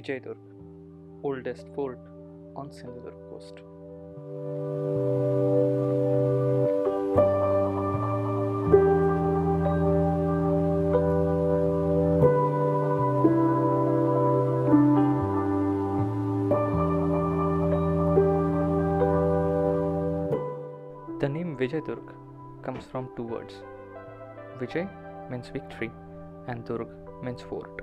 Vijaydurg, oldest fort on Sindhudurg coast. The name Vijaydurg comes from two words. Vijay means victory and Durg means fort.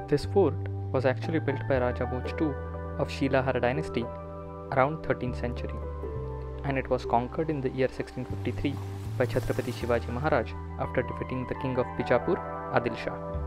This fort was actually built by Raja Bhoj II of Shilahar Dynasty around 13th century, and it was conquered in the year 1653 by Chatrapati Shivaji Maharaj after defeating the king of Bijapur, Adilshaha.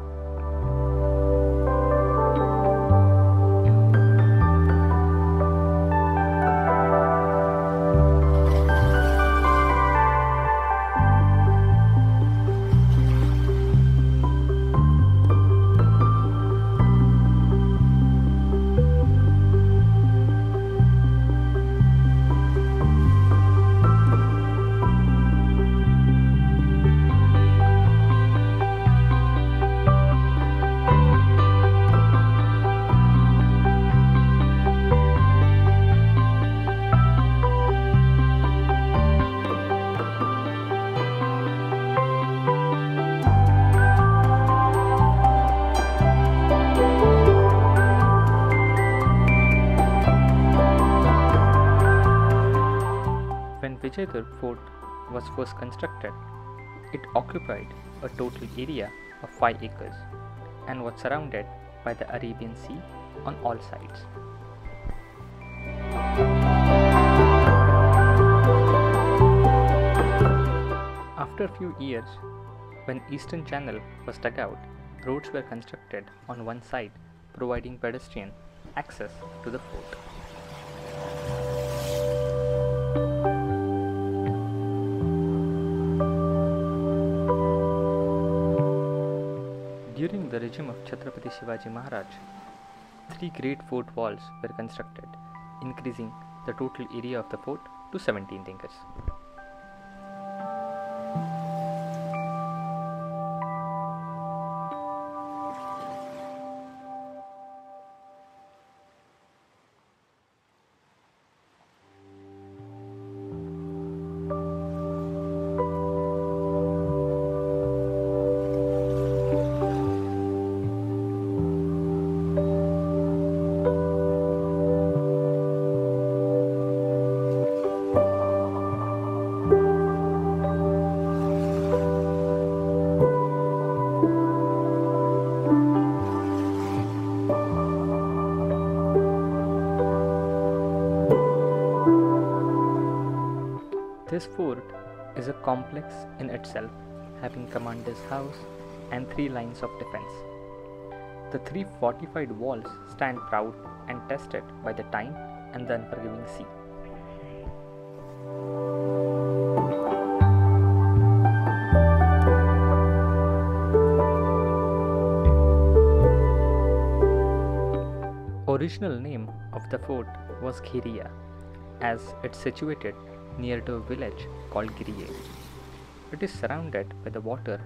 When Vijaydurg Fort was first constructed, it occupied a total area of 5 acres and was surrounded by the Arabian Sea on all sides. After a few years, when Eastern Channel was dug out, roads were constructed on one side, providing pedestrian access to the fort. During the regime of Chatrapati Shivaji Maharaj, 3 great fort walls were constructed, increasing the total area of the fort to 17 acres. This fort is a complex in itself, having commander's house and 3 lines of defense. The 3 fortified walls stand proud and tested by the time and the unforgiving sea. Original name of the fort was Ghiriya, as it's situated near to a village called Giriye. It is surrounded by the water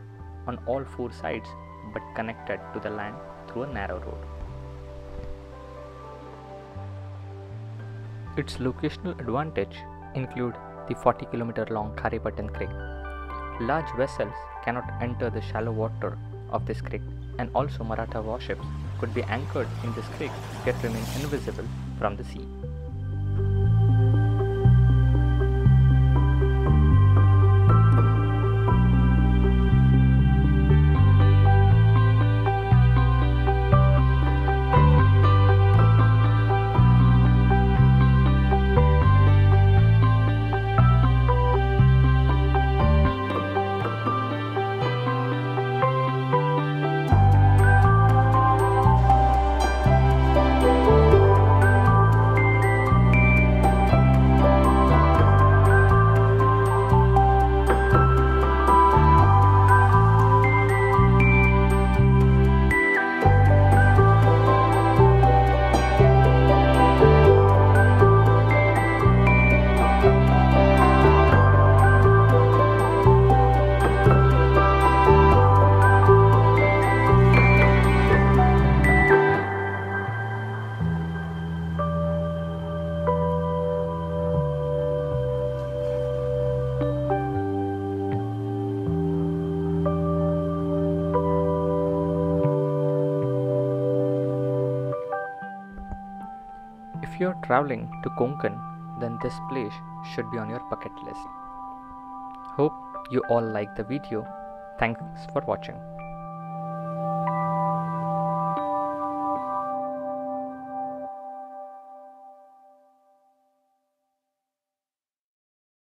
on all 4 sides but connected to the land through a narrow road. Its locational advantage include the 40-kilometer long Kharipatan Creek. Large vessels cannot enter the shallow water of this creek, and also Maratha warships could be anchored in this creek yet remain invisible from the sea. If you are traveling to Konkan, then this place should be on your bucket list. Hope you all like the video. Thanks for watching.